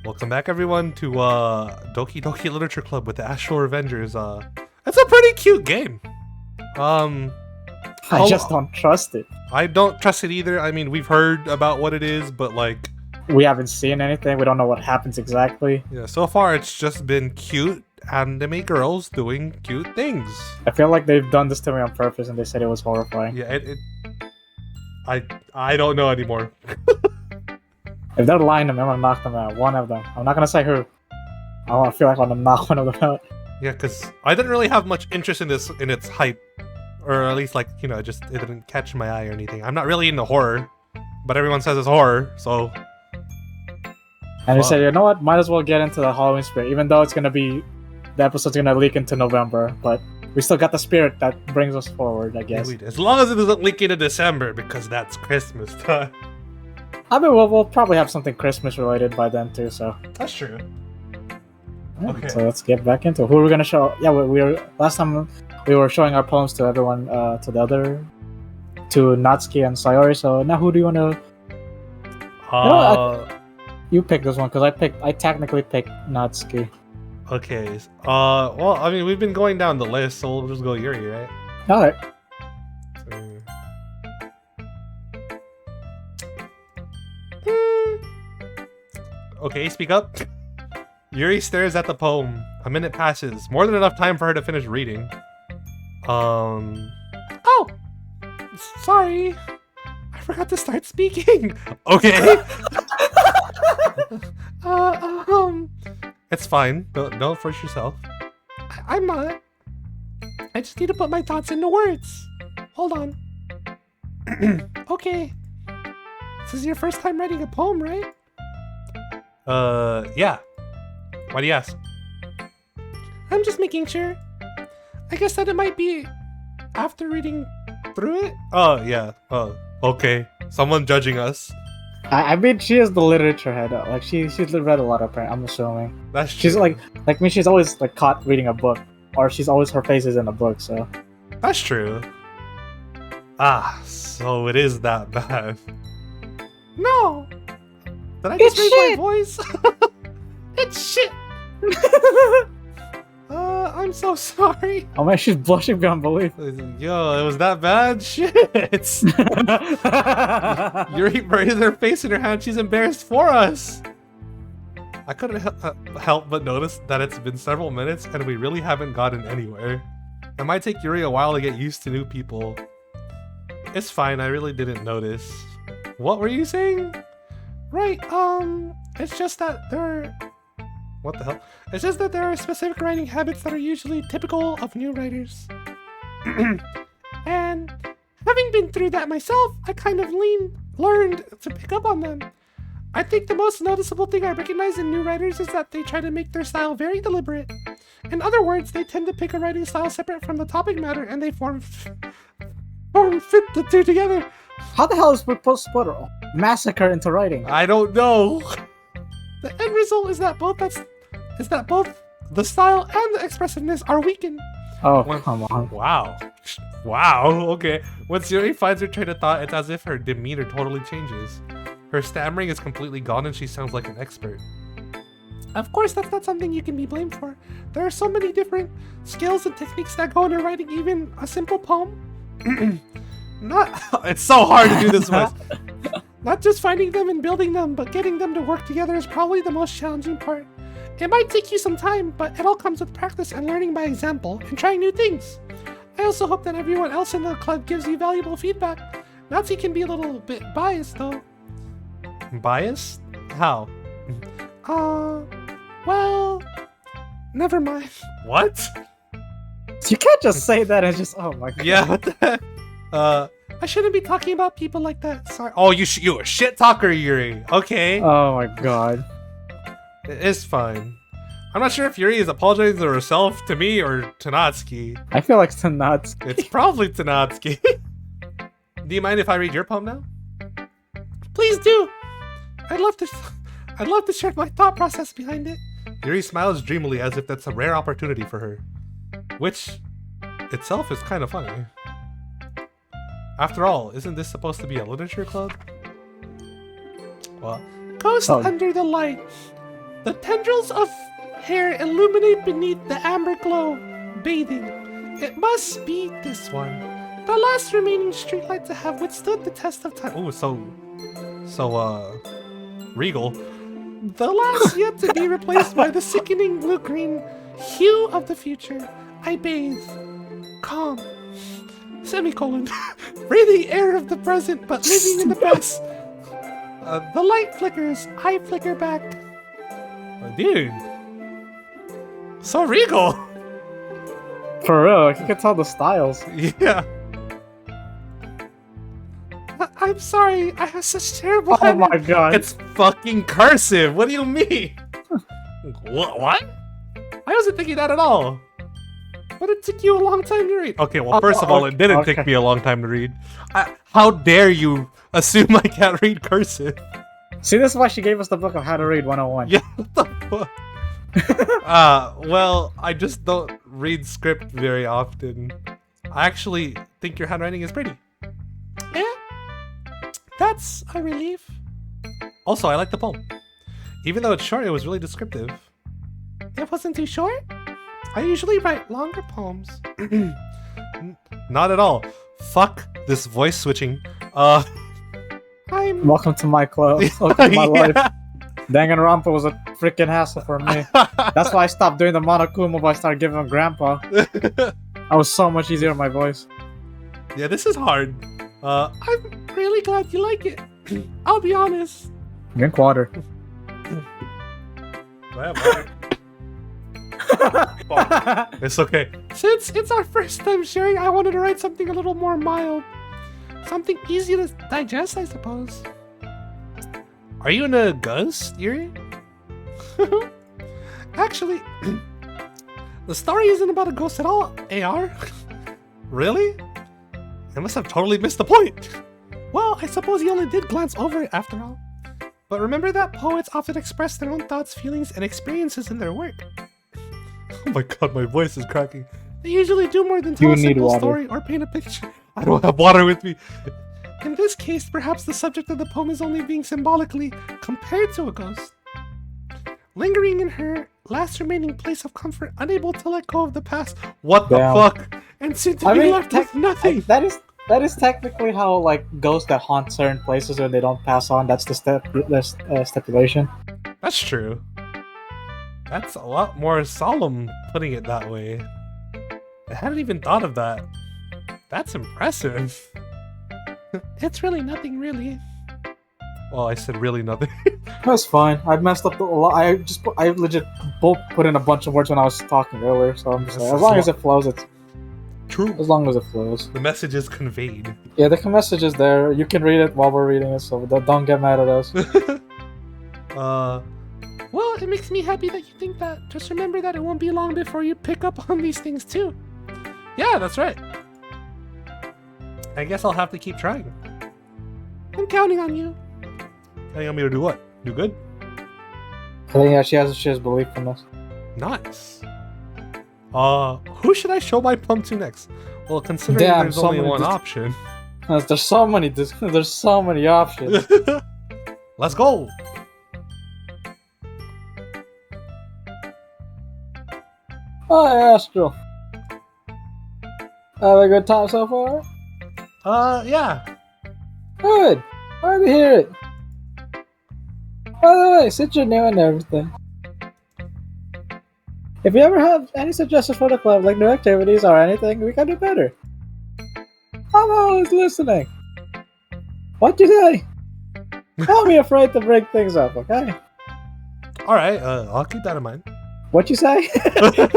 Welcome back, everyone, to Doki Doki Literature Club with the Astral Revengers. It's a pretty cute game. I just don't trust it. I don't trust it either. I mean, we've heard about what it is, but like, we haven't seen anything. We don't know what happens exactly. Yeah, so far it's just been cute anime girls doing cute things. I feel like they've done this to me on purpose, and they said it was horrifying. Yeah, I don't know anymore. If they're lying to me, I'm gonna knock them out. One of them. I'm not gonna say who. I feel like I'm gonna knock one of them out. Yeah, because I didn't really have much interest in this, in its hype. Or at least, like, you know, it didn't catch my eye or anything. I'm not really into horror, but everyone says it's horror, so... And they say, you know what, might as well get into the Halloween spirit, even though it's gonna be... The episode's gonna leak into November, but we still got the spirit that brings us forward, I guess. Yeah, as long as it doesn't leak into December, because that's Christmas time. I mean, we'll probably have something Christmas related by then too, so... That's true. Yeah, Okay. So let's get back into it. Who are we gonna show? Yeah, we were... Last time we were showing our poems to everyone, to the other... To Natsuki and Sayori, so now who do you wanna... You pick this one, because I technically picked Natsuki. Okay. Well, I mean, we've been going down the list, so we'll just go Yuri, right? Alright. Okay, speak up. Yuri stares at the poem. A minute passes. More than enough time for her to finish reading. Oh! Sorry. I forgot to start speaking. Okay. It's fine. Don't force yourself. I'm not. I just need to put my thoughts into words. Hold on. Okay. This is your first time writing a poem, right? Yeah. Why do you ask? I'm just making sure. I guess that it might be after reading through it? Oh, yeah. Oh, okay. Someone judging us. I mean, she is the literature head. Like, she's read a lot of print, I'm assuming. That's true. She's like me, she's always like caught reading a book. Or she's always, her face is in a book, so. That's true. Ah, so it is that bad. No! Did I just raise my voice? It's shit! I'm so sorry. Oh man, she's blushing beyond belief. Yo, it was that bad? Shit! Yuri buries her face in her hand. She's embarrassed for us. I couldn't help but notice that it's been several minutes and we really haven't gotten anywhere. It might take Yuri a while to get used to new people. It's fine, I really didn't notice. What were you saying? Right, it's just that there... What the hell? It's just that there are specific writing habits that are usually typical of new writers. And having been through that myself, I kind of learned to pick up on them. I think the most noticeable thing I recognize in new writers is that they try to make their style very deliberate. In other words, they tend to pick a writing style separate from the topic matter and they form fit the two together. How the hell is we supposed to put a massacre into writing? I don't know. The end result is that both the style and the expressiveness are weakened. Oh, come on. Wow. Wow, okay. Once Yuri finds her train of thought, it's as if her demeanor totally changes. Her stammering is completely gone and she sounds like an expert. Of course, that's not something you can be blamed for. There are so many different skills and techniques that go into writing even a simple poem. It's so hard to do this with. Not just finding them and building them, but getting them to work together is probably the most challenging part. It might take you some time, but it all comes with practice and learning by example and trying new things. I also hope that everyone else in the club gives you valuable feedback. Natsuki can be a little bit biased though. Biased? How? Well, never mind. What? You can't just say that and just, oh my god. Yeah, what the heck? I shouldn't be talking about people like that. Sorry. Oh, you a shit talker, Yuri. Okay. Oh my god. It's fine. I'm not sure if Yuri is apologizing to herself, to me, or to Natsuki. I feel like it's to Natsuki. It's probably to Natsuki. Do you mind if I read your poem now? Please do. I'd love to share my thought process behind it. Yuri smiles dreamily as if that's a rare opportunity for her, which itself is kind of funny. After all, isn't this supposed to be a literature club? Well, ghost under the light. The tendrils of hair illuminate beneath the amber glow, bathing. It must be this one. The last remaining streetlight to have withstood the test of time. Ooh, so regal. The last yet to be replaced by the sickening blue-green hue of the future. I bathe. Calm. Semicolon. Breathing air of the present, but living in the past. The light flickers. I flicker back. Oh, dude. So regal. For real, you can tell the styles. Yeah. I'm sorry, I have such terrible Oh my god. It's fucking cursive. What do you mean? What? I wasn't thinking that at all. But it took you a long time to read. Okay, well, first of all, it didn't take me a long time to read. How dare you assume I can't read cursive? See, this is why she gave us the book of How to Read 101. Yeah, what the fuck? Well, I just don't read script very often. I actually think your handwriting is pretty. Yeah, that's a relief. Also, I like the poem. Even though it's short, it was really descriptive. It wasn't too short? I usually write longer poems. Not at all. Fuck this voice switching. Welcome to my club. Welcome to my life. Danganronpa was a freaking hassle for me. That's why I stopped doing the Monokuma, but I started giving him Grandpa. I was so much easier on my voice. Yeah, this is hard. I'm really glad you like it. I'll be honest. Drink water. It's okay. Since it's our first time sharing, I wanted to write something a little more mild. Something easy to digest, I suppose. Are you in a ghost, Yuri? Actually, the story isn't about a ghost at all, AR. Really? I must have totally missed the point. Well, I suppose he only did glance over it after all. But remember that poets often express their own thoughts, feelings, and experiences in their work. Oh my god, my voice is cracking. They usually do more than tell a simple story or paint a picture. I don't have water with me. In this case, perhaps the subject of the poem is only being symbolically compared to a ghost. Lingering in her last remaining place of comfort, unable to let go of the past. What the fuck? And soon to be left with nothing. That is technically how, like, ghosts that haunt certain places when they don't pass on. That's the stipulation. That's true. That's a lot more solemn putting it that way. I hadn't even thought of that. That's impressive. It's really nothing, really. Well, I said really nothing. That's fine. I messed up a lot. I legit put in a bunch of words when I was talking earlier, so I'm just like, as long as it flows, it's true. As long as it flows. The message is conveyed. Yeah, the message is there. You can read it while we're reading it, so don't get mad at us. Well, it makes me happy that you think that. Just remember that it won't be long before you pick up on these things too. Yeah, that's right. I guess I'll have to keep trying. I'm counting on you. Counting on me to do what? Do good? I think she has belief in us. Nice. Who should I show my poem to next? Well, considering there's only one option. There's so many options. Let's go. Hi, Astral. Have a good time so far? Yeah. Good. Glad to hear it. By the way, since you're new and everything, if you ever have any suggestions for the club, like new activities or anything, we can do better. I'm always listening. What you say? Don't be afraid to bring things up, okay? Alright, I'll keep that in mind. What you say? Okay.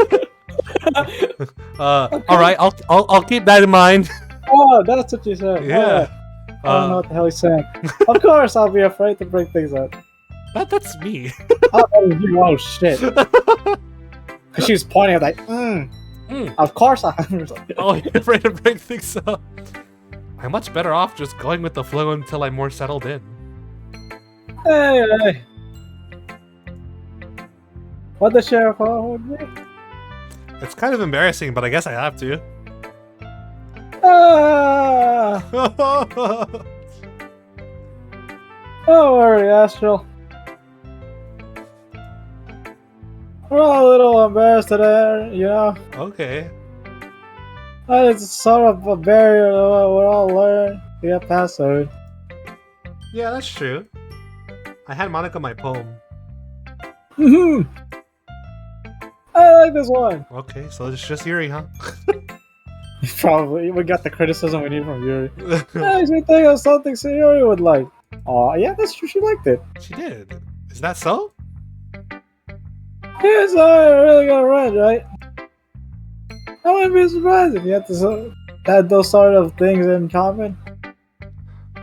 Alright, I'll keep that in mind. Oh, that's what you said. Yeah. I don't know what the hell he's saying. Of course I'll be afraid to bring things up. That's me. Oh shit. She was pointing at like, Of course I'm. Oh, you're afraid to bring things up. I'm much better off just going with the flow until I'm more settled in. Hey. What the sheriff want with me? It's kind of embarrassing, but I guess I have to. Don't worry, Astral. We're all a little embarrassed today, you know? Okay. It's sort of a barrier that we're all learning to get past it. Yeah, that's true. I had Monika my poem. I like this one. Okay, so it's just Yuri, huh? Probably. We got the criticism we need from Yuri. I actually think of something Sayori would like. Oh, yeah, that's true. She liked it. She did. Is that so? Yeah, so I really got right, right? I wouldn't be surprised if you had those sort of things in common.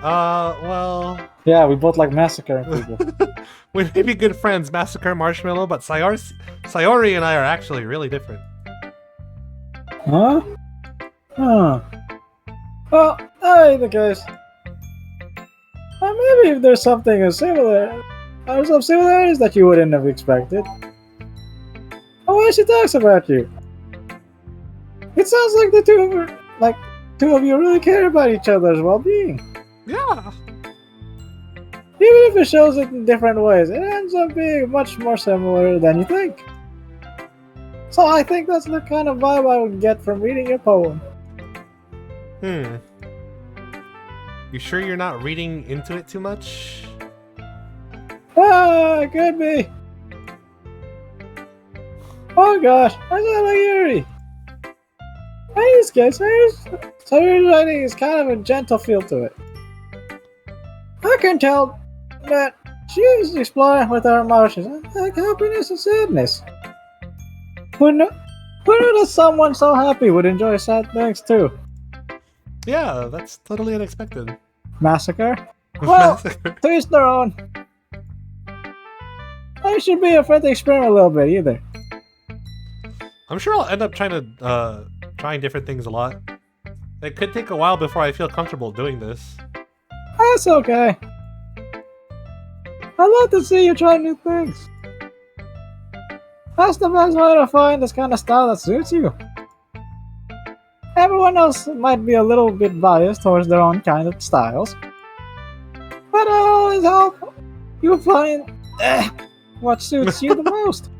Well... Yeah, we both like massacring people. We may be good friends, Massacre Marshmallow, but Sayori and I are actually really different. Huh? Huh. Well, that ain't the case. Maybe if there's something similar, or some similarities that you wouldn't have expected. Oh, why she talks about you? It sounds like the two of you really care about each other's well-being. Yeah. Even if it shows it in different ways, it ends up being much more similar than you think. So I think that's the kind of vibe I would get from reading your poem. You sure you're not reading into it too much? Ah, could be. Oh gosh, I sound like Yuri. In this case, Sayori's writing is kind of a gentle feel to it. I can tell that she is exploring with her emotions, like happiness and sadness. Who knew that someone so happy would enjoy sad things too? Yeah, that's totally unexpected. Massacre? Well, to each their own. I should be afraid to experiment a little bit either. I'm sure I'll end up trying different things a lot. It could take a while before I feel comfortable doing this. That's okay. I love to see you try new things. That's the best way to find this kind of style that suits you. Everyone else might be a little bit biased towards their own kind of styles. But I always hope you find what suits you the most.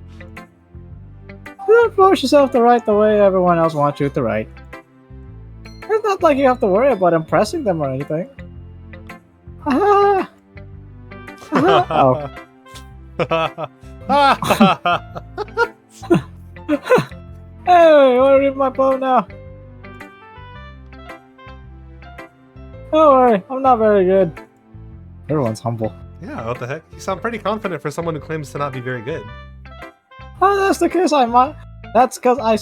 Don't force yourself to write the way everyone else wants you to write. It's not like you have to worry about impressing them or anything. Oh. Hey, you wanna read my poem now? Don't worry, I'm not very good. Everyone's humble. Yeah, what the heck? You sound pretty confident for someone who claims to not be very good. Oh, that's the case. That's because I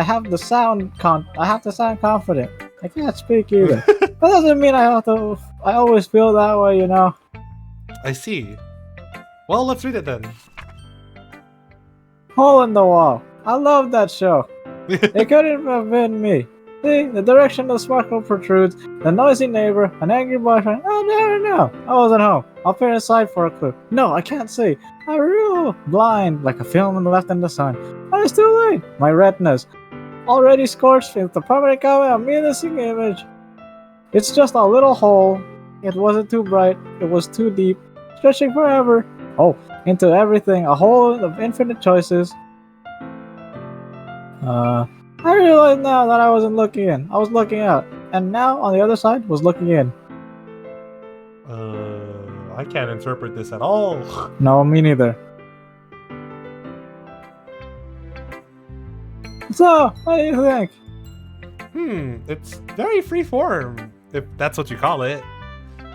have to sound confident. I can't speak either. That doesn't mean I always feel that way, you know. I see. Well, let's read it then. Hole in the Wall. I love that show. It couldn't have been me. See, the direction the sparkle protrudes, the noisy neighbor, an angry boyfriend. Oh, no. I wasn't home. I'll peer inside for a clue. No, I can't see. I'm real blind, like a film left in the sun. But it's too late. My retinas, already scorched with the permanent comment of me missing image. It's just a little hole. It wasn't too bright. It was too deep, stretching forever. Oh, into everything. A hole of infinite choices. I realize now that I wasn't looking in. I was looking out. And now, on the other side, was looking in. I can't interpret this at all. No, me neither. So, what do you think? It's very freeform, if that's what you call it.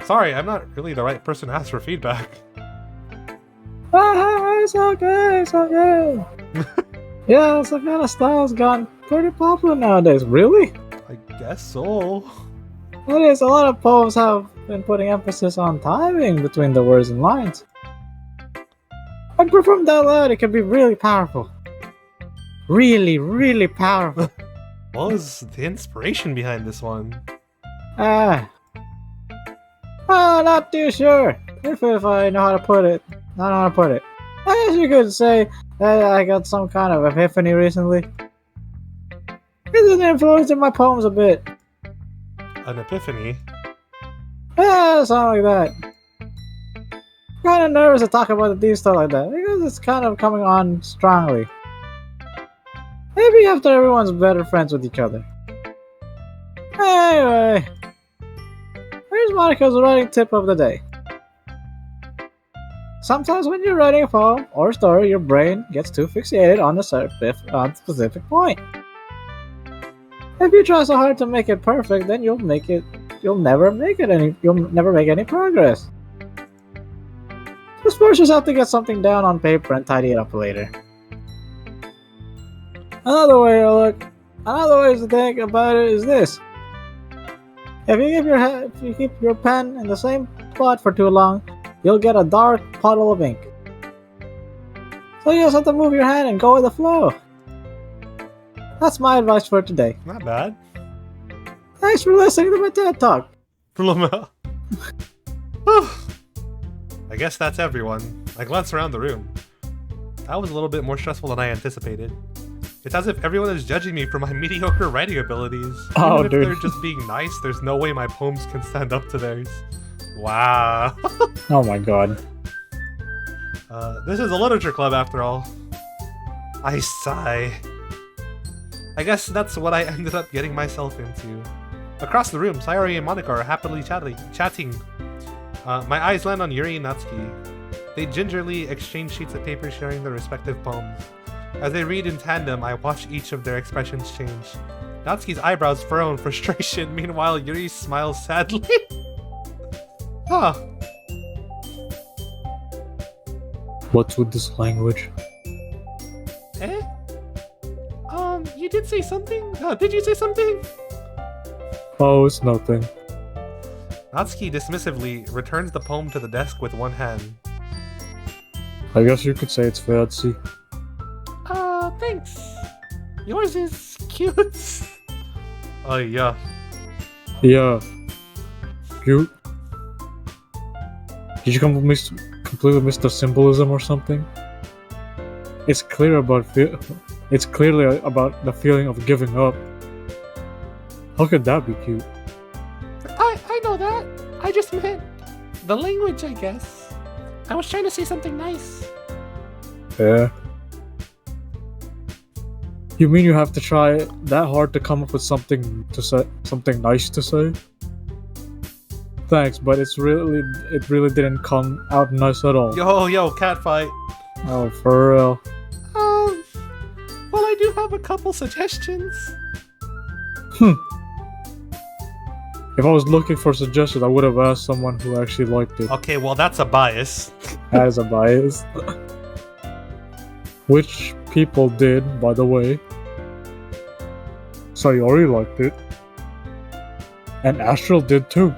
Sorry, I'm not really the right person to ask for feedback. It's okay, it's okay. Yeah, this kind of style's gone pretty popular nowadays. Really? I guess so. It is. A lot of poems have been putting emphasis on timing between the words and lines. When performed out loud, it can be really powerful. Really, really powerful. What was the inspiration behind this one? Not too sure. If I know how to put it. I don't know how to put it. I guess you could say that I got some kind of epiphany recently. It's influencing my poems a bit. An epiphany? Yeah, something like that. Kind of nervous to talk about the deep stuff like that because it's kind of coming on strongly. Maybe after everyone's better friends with each other. Anyway, here's Monika's writing tip of the day. Sometimes when you're writing a poem or story, your brain gets too fixated on a specific point. If you try so hard to make it perfect, then you'll never make any progress. Just force yourself to get something down on paper and tidy it up later. Another way to think about it is this. If you keep your pen in the same spot for too long, you'll get a dark puddle of ink. So you just have to move your hand and go with the flow. That's my advice for today. Not bad. Thanks for listening to my TED Talk. I guess that's everyone. I glance around the room. That was a little bit more stressful than I anticipated. It's as if everyone is judging me for my mediocre writing abilities. Even if they're just being nice, there's no way my poems can stand up to theirs. Wow. Oh my god. This is a literature club after all. I sigh. I guess that's what I ended up getting myself into. Across the room, Sayori and Monika are happily chatting. My eyes land on Yuri and Natsuki. They gingerly exchange sheets of paper sharing their respective poems. As they read in tandem, I watch each of their expressions change. Natsuki's eyebrows furrow in frustration, meanwhile Yuri smiles sadly. Huh. What's with this language? Eh? You did say something? Did you say something? Oh, it's nothing. Natsuki dismissively returns the poem to the desk with one hand. I guess you could say it's fancy. Thanks. Yours is cute. Oh, yeah. Yeah. Cute. Did you completely miss the symbolism or something? It's clearly about the feeling of giving up. How could that be cute? I know that. I just meant the language, I guess. I was trying to say something nice. Yeah. You mean you have to try that hard to come up with something nice to say? Thanks, but it really didn't come out nice at all. Yo, catfight. Oh, for real. Well, I do have a couple suggestions. If I was looking for suggestions, I would have asked someone who actually liked it. Okay, well, that's a bias. That is a bias. Which people did, by the way. Sayori liked it. And Astral did too.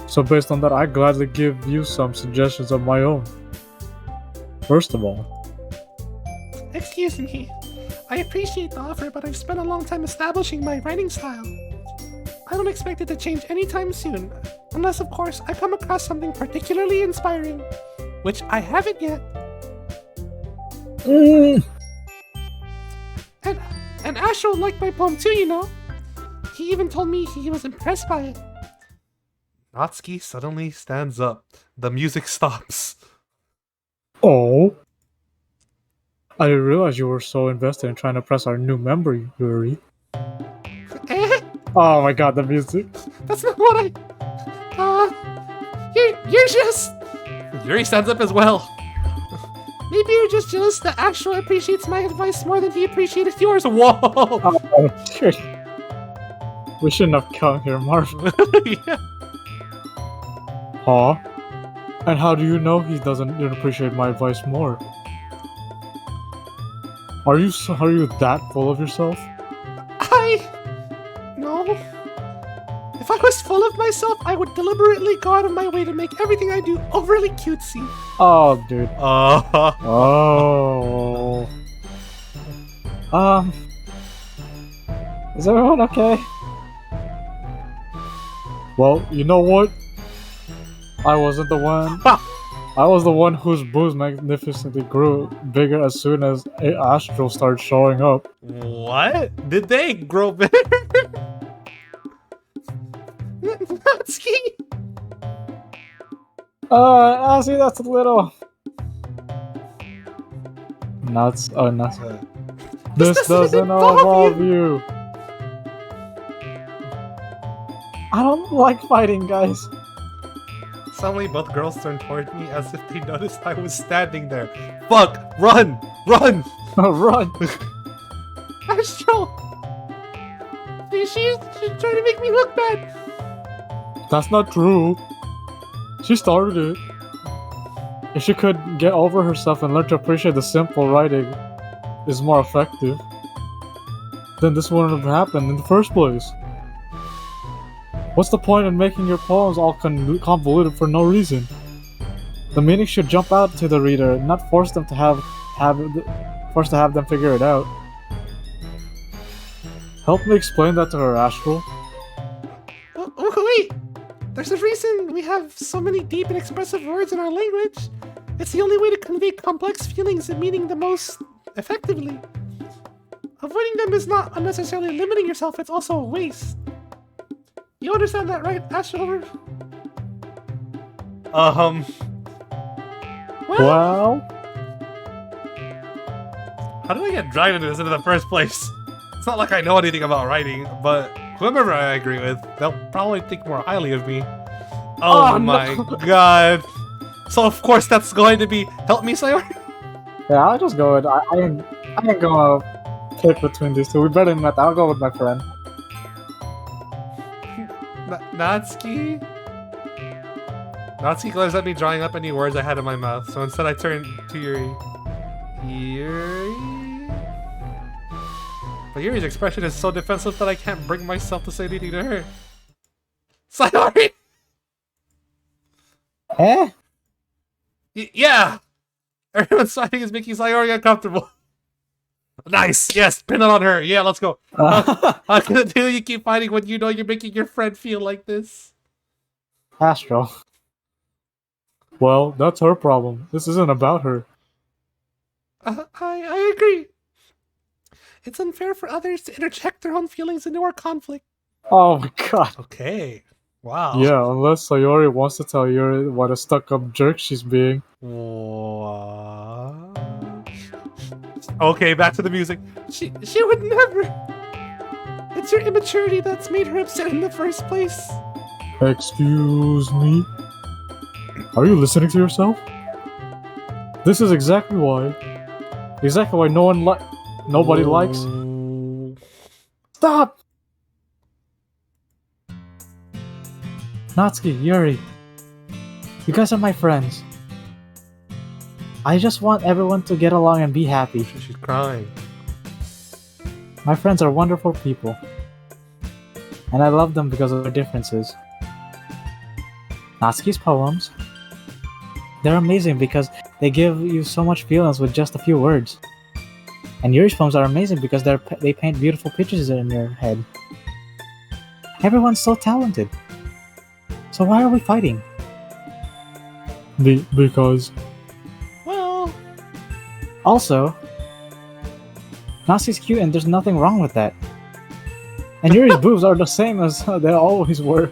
So based on that, I gladly give you some suggestions of my own. First of all. Excuse me. I appreciate the offer, but I've spent a long time establishing my writing style. I don't expect it to change anytime soon, unless of course I come across something particularly inspiring, which I haven't yet. And Astral liked my poem too, you know. He even told me he was impressed by it. Natsuki suddenly stands up. The music stops. Oh. I didn't realize you were so invested in trying to press our new member, Yuri. Oh my god, the music. That's not what you're just... Yuri stands up as well. Maybe you're just jealous that Astral appreciates my advice more than he appreciated yours. Whoa! Oh, dude. We shouldn't have come here, Marv. Yeah. Huh? And how do you know he doesn't appreciate my advice more? Are you that full of yourself? No. If I was full of myself, I would deliberately go out of my way to make everything I do overly cutesy. Oh, dude. Is everyone okay? Well, you know what? I wasn't the one. I was the one whose boobs magnificently grew bigger as soon as Astral started showing up. What? Did they grow bigger? Natsuki! I see that's a little... Nuts. Oh, nuts. This doesn't involve you. I don't like fighting, guys. Suddenly, both girls turned toward me as if they noticed I was standing there. Fuck! Run! Run! Run! Astral! She's trying to make me look bad! That's not true. She started it. If she could get over herself and learn to appreciate the simple writing is more effective, then this wouldn't have happened in the first place. What's the point in making your poems all convoluted for no reason? The meaning should jump out to the reader, not force them to have them figure it out. Help me explain that to her, Astral. Oh, wait! There's a reason we have so many deep and expressive words in our language. It's the only way to convey complex feelings and meaning the most effectively. Avoiding them is not unnecessarily limiting yourself, it's also a waste. You understand that, right, Astral? Well? How did I get dragged into this in the first place? It's not like I know anything about writing, but whoever I agree with, they'll probably think more highly of me. Oh my god. So of course that's going to be help me, Sayori? Yeah, I'll just go with I ain't gonna pick between these two. We better than that. I'll go with my friend. Natsuki? Natsuki glares at me, drawing up any words I had in my mouth, so instead I turned to Yuri. Yuri? But Yuri's expression is so defensive that I can't bring myself to say anything to her. Sayori! Eh? Yeah! Everyone's fighting is making Sayori uncomfortable. Nice! Yes! Pin it on her! Yeah, let's go! How can it do you keep fighting when you know you're making your friend feel like this? Astral. Well, that's her problem. This isn't about her. I agree. It's unfair for others to interject their own feelings into our conflict. Oh my god. Okay. Wow. Yeah, unless Sayori wants to tell Yuri what a stuck-up jerk she's being. What? Okay, back to the music. She would never. It's your immaturity that's made her upset in the first place. Excuse me? Are you listening to yourself? This is exactly why nobody likes. Stop! Natsuki, Yuri, you guys are my friends. I just want everyone to get along and be happy. She's crying. My friends are wonderful people. And I love them because of their differences. Natsuki's poems, they're amazing because they give you so much feelings with just a few words. And Yuri's poems are amazing because they paint beautiful pictures in your head. Everyone's so talented. So why are we fighting? Because... Well... Also, Natsuki's cute and there's nothing wrong with that. And Yuri's boobs are the same as they always were.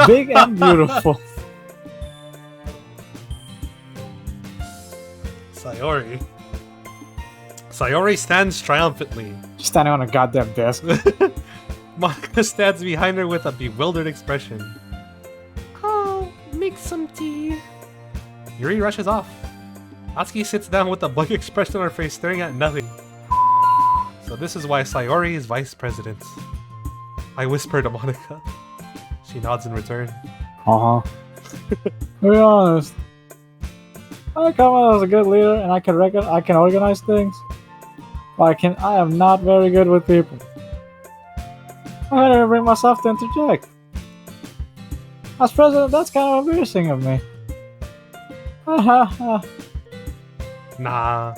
Big and beautiful. Sayori. Sayori stands triumphantly. She's standing on a goddamn desk. Monika stands behind her with a bewildered expression. I'll make some tea. Yuri rushes off. Natsuki sits down with a blank expression on her face, staring at nothing. So this is why Sayori is vice president. I whisper to Monika. She nods in return. To be honest, I come out as a good leader and I can organize things. But I am not very good with people. I can't even bring myself to interject. As president, that's kind of embarrassing of me. Nah,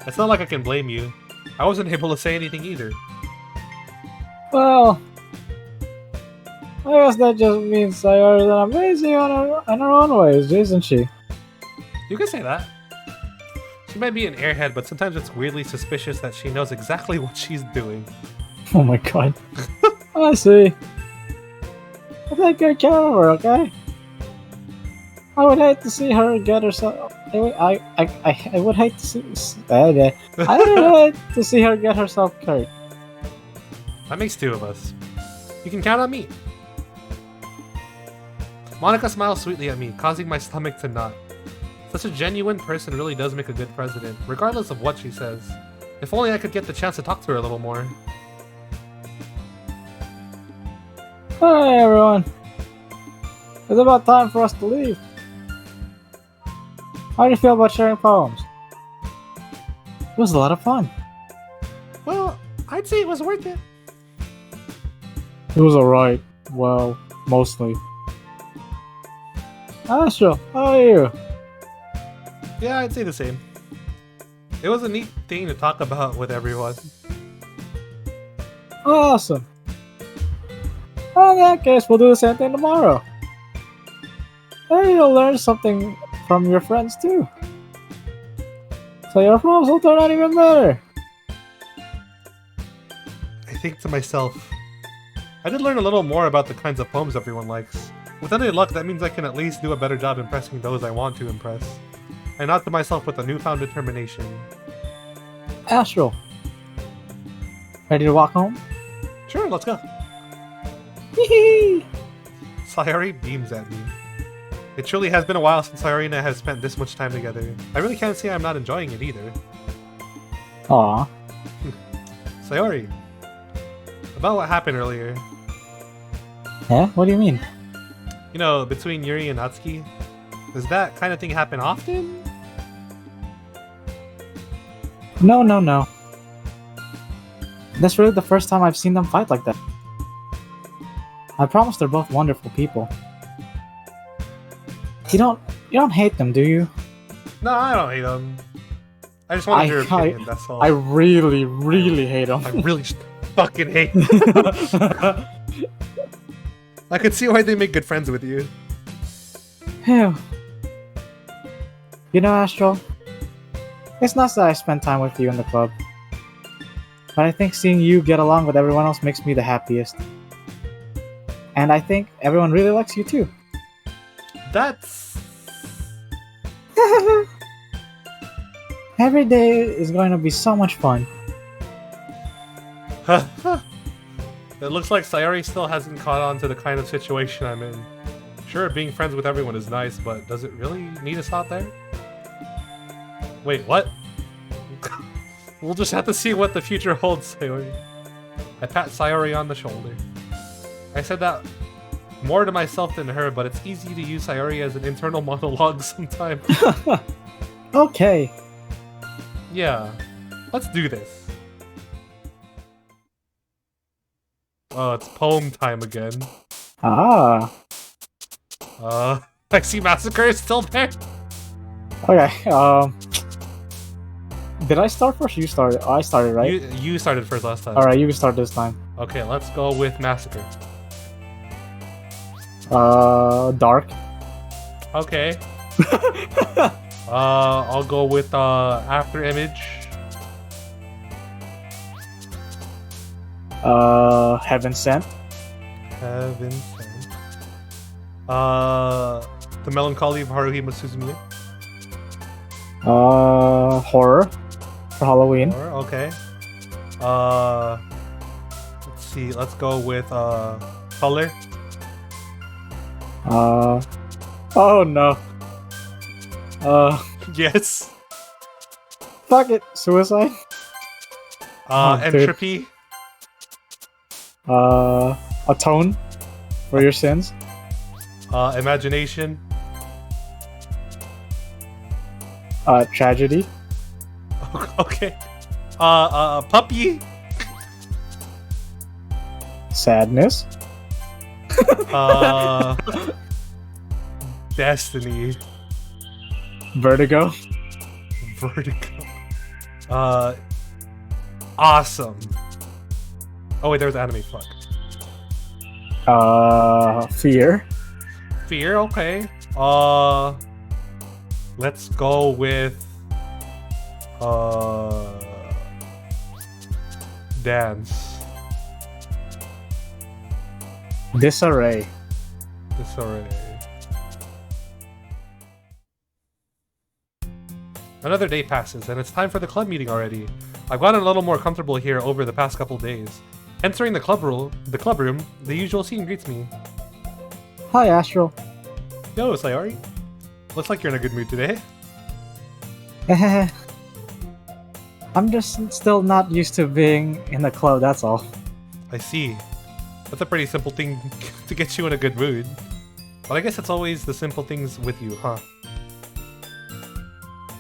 it's not like I can blame you. I wasn't able to say anything either. Well, I guess that just means Sayori's amazing in her own ways, isn't she? You can say that. She might be an airhead, but sometimes it's weirdly suspicious that she knows exactly what she's doing. Oh my god. I see. I'll take good care of her, okay? I would hate to see her get herself. I would hate to see. I would hate to see her get herself hurt. That makes two of us. You can count on me. Monika smiles sweetly at me, causing my stomach to knot. Such a genuine person really does make a good president, regardless of what she says. If only I could get the chance to talk to her a little more. Hi everyone. It's about time for us to leave. How do you feel about sharing poems? It was a lot of fun. Well, I'd say it was worth it. It was alright. Well, mostly. Astral, how are you? Yeah, I'd say the same. It was a neat thing to talk about with everyone. Awesome. Well, in that case, we'll do the same thing tomorrow. Maybe you'll learn something from your friends too. So your poems will turn out even better. I think to myself, I did learn a little more about the kinds of poems everyone likes. With any luck, that means I can at least do a better job impressing those I want to impress. I nod to myself with a newfound determination. Astral, ready to walk home? Sure, let's go. Hee Sayori beams at me. It truly has been a while since Sayori and I have spent this much time together. I really can't say I'm not enjoying it either. Aw. Sayori, about what happened earlier. Yeah? What do you mean? You know, between Yuri and Natsuki? Does that kind of thing happen often? No. That's really the first time I've seen them fight like that. I promise they're both wonderful people. You don't hate them, do you? No, I don't hate them. I just wanted your opinion, that's all. I really hate them. I really just fucking hate them. I could see why they make good friends with you. Phew. You know, Astral, it's nice that I spend time with you in the club. But I think seeing you get along with everyone else makes me the happiest. And I think everyone really likes you too. That's... Every day is going to be so much fun. It looks like Sayori still hasn't caught on to the kind of situation I'm in. Sure, being friends with everyone is nice, but does it really need to stop there? Wait, what? We'll just have to see what the future holds, Sayori. I pat Sayori on the shoulder. I said that more to myself than her, but it's easy to use Sayori as an internal monologue sometimes. Okay. Yeah, let's do this. Oh, it's poem time again. Ah. I see Massacre is still there. Okay, did I start first or you started? I started, right? You started first last time. Alright, you can start this time. Okay, let's go with Massacre. Dark. Okay. I'll go with After Image. Heaven Sent. Heaven Sent. The Melancholy of Haruhi Suzumiya. Horror for Halloween. Horror, okay. Let's see. Let's go with Color. Oh no. Yes. Fuck it. Suicide. Entropy. Atone for your sins. Imagination. Tragedy. Okay. Puppy. Sadness. Destiny. Vertigo. Awesome. Oh wait, there's anime. Fuck. Fear. Fear. Okay. Let's go with dance. Disarray. It's alright. Another day passes, and it's time for the club meeting already. I've gotten a little more comfortable here over the past couple days. Entering the club room, the usual scene greets me. Hi, Astral. Yo, Sayori. Looks like you're in a good mood today. I'm just still not used to being in the club, that's all. I see. That's a pretty simple thing to get you in a good mood. But I guess it's always the simple things with you, huh?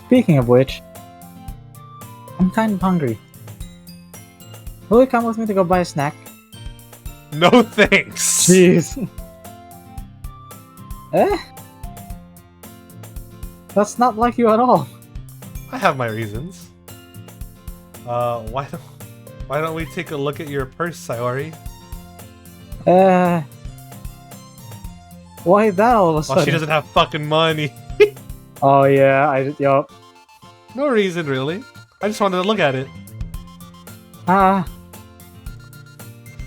Speaking of which, I'm kind of hungry. Will you come with me to go buy a snack? No thanks! Jeez. Eh? That's not like you at all. I have my reasons. Why don't we take a look at your purse, Sayori? Why that all of a sudden? Well, she doesn't have fucking money. Oh yeah, yup. No reason, really. I just wanted to look at it.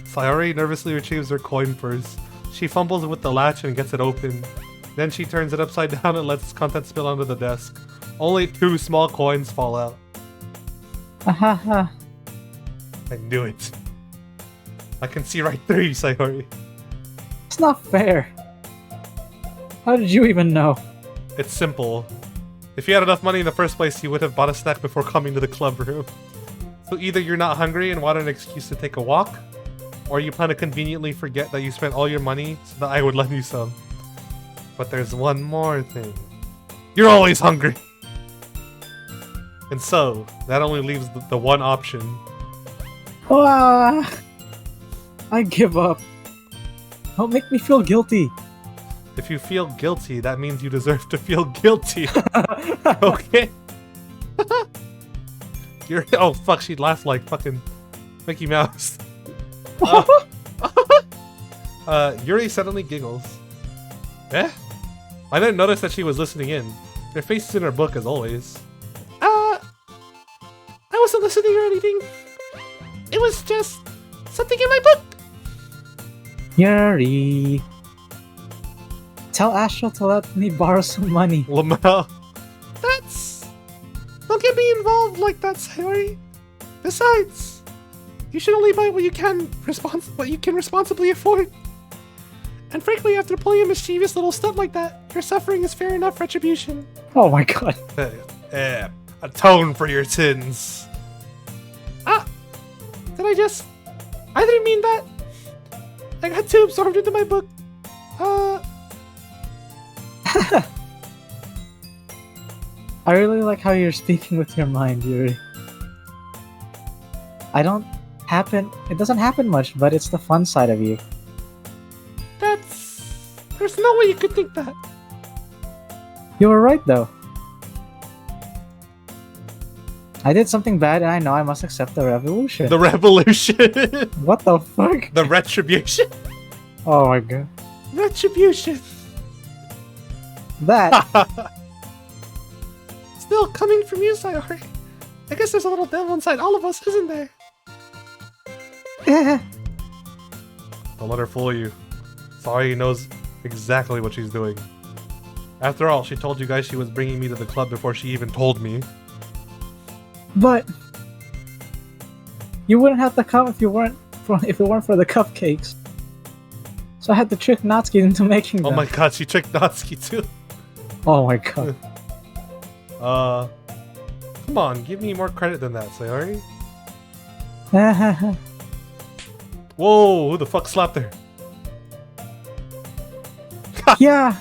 Sayori nervously retrieves her coin purse. She fumbles with the latch and gets it open. Then she turns it upside down and lets its contents spill onto the desk. Only 2 small coins fall out. I knew it. I can see right through you, Sayori. It's not fair. How did you even know? It's simple. If you had enough money in the first place, you would have bought a snack before coming to the club room. So either you're not hungry and want an excuse to take a walk, or you plan to conveniently forget that you spent all your money so that I would lend you some. But there's one more thing. You're always hungry! And so, that only leaves the one option. I give up. Don't make me feel guilty. If you feel guilty, that means you deserve to feel guilty. Okay? Oh fuck, she laughed like fucking Mickey Mouse. Yuri suddenly giggles. Eh? I didn't notice that she was listening in. Her face is in her book as always. I wasn't listening or anything. It was just something in my book. Yuri. Tell Astral to let me borrow some money. Lamau. Don't get me involved like that, Sayori. Besides, you should only buy what you can responsibly afford. And frankly, after pulling a mischievous little stunt like that, your suffering is fair enough retribution. Oh my god. Atone for your sins. I didn't mean that. I got too absorbed into my book. I really like how you're speaking with your mind, Yuri. It doesn't happen much, but it's the fun side of you. There's no way you could think that. You were right, though. I did something bad, and I know I must accept the revolution. The revolution? What the fuck? The retribution? Oh my god. Retribution. That. Still coming from you, Sayori. I guess there's a little devil inside all of us, isn't there? Don't let her fool you. Sayori knows exactly what she's doing. After all, she told you guys she was bringing me to the club before she even told me. But you wouldn't have to come if it weren't for the cupcakes. So I had to trick Natsuki into making them. Oh my god, she tricked Natsuki too. Oh my god. Come on, give me more credit than that, Sayori. Whoa, who the fuck slapped her? Yeah.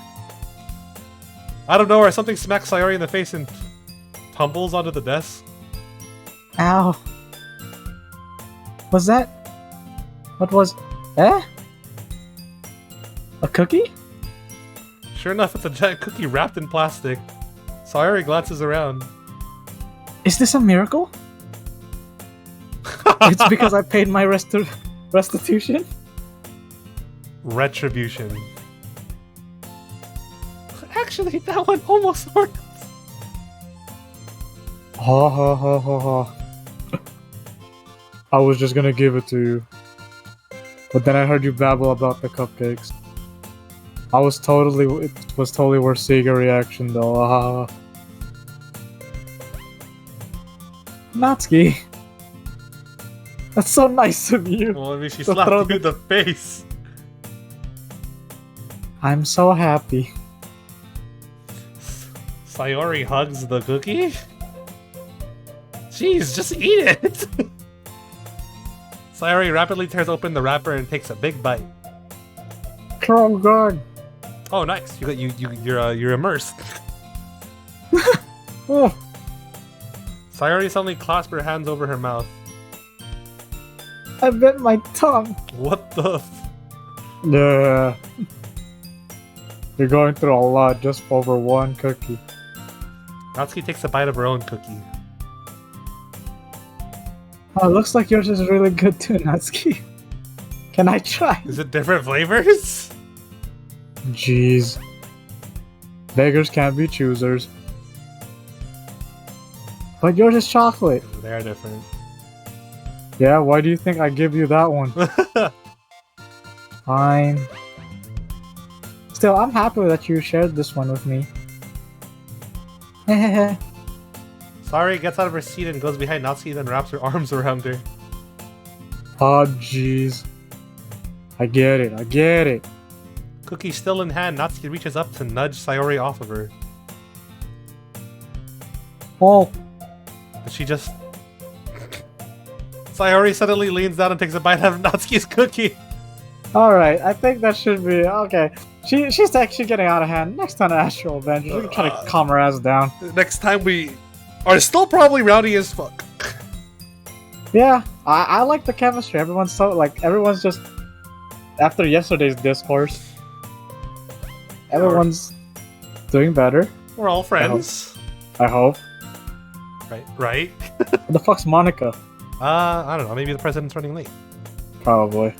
Out of nowhere, something smacks Sayori in the face and tumbles onto the desk. Ow. Was that... What was... A cookie? Sure enough, it's a giant cookie wrapped in plastic. Sayori glances around. Is this a miracle? It's because I paid my restitution? Retribution. Actually, that one almost worked. Ha ha ha ha ha. I was just gonna give it to you. But then I heard you babble about the cupcakes. It was totally worth seeing a reaction though. Natsuki, that's so nice of you. Well, I mean, she slapped you in the face. I'm so happy. Sayori hugs the cookie. Jeez, just eat it. Sayori rapidly tears open the wrapper and takes a big bite. Oh god. Oh, nice. You're immersed. Oh. Sayori suddenly clasped her hands over her mouth. I bit my tongue. What the? Yeah. You're going through a lot just over one cookie. Natsuki takes a bite of her own cookie. Oh, it looks like yours is really good too, Natsuki. Can I try? Is it different flavors? Jeez. Beggars can't be choosers. But yours is chocolate. They're different. Yeah, why do you think I give you that one? Fine. Still, I'm happy that you shared this one with me. Hehehe. Sayori gets out of her seat and goes behind Natsuki, then wraps her arms around her. Oh, jeez. I get it. Cookie still in hand, Natsuki reaches up to nudge Sayori off of her. Oh. But she just... Sayori suddenly leans down and takes a bite out of Natsuki's cookie. Alright, I think that should be... Okay. She's actually getting out of hand. Next time Astral Avengers, we can try to calm her ass down. Next time we are still probably rowdy as fuck. Yeah, I like the chemistry. Everyone's just... After yesterday's discourse, everyone's doing better. We're all friends. I hope. Right? What the fuck's Monika? I don't know. Maybe the president's running late. Probably.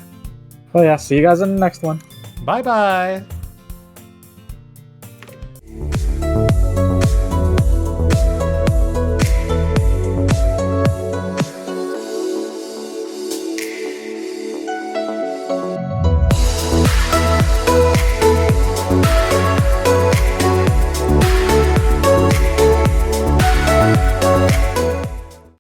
Well, yeah, see you guys in the next one. Bye-bye.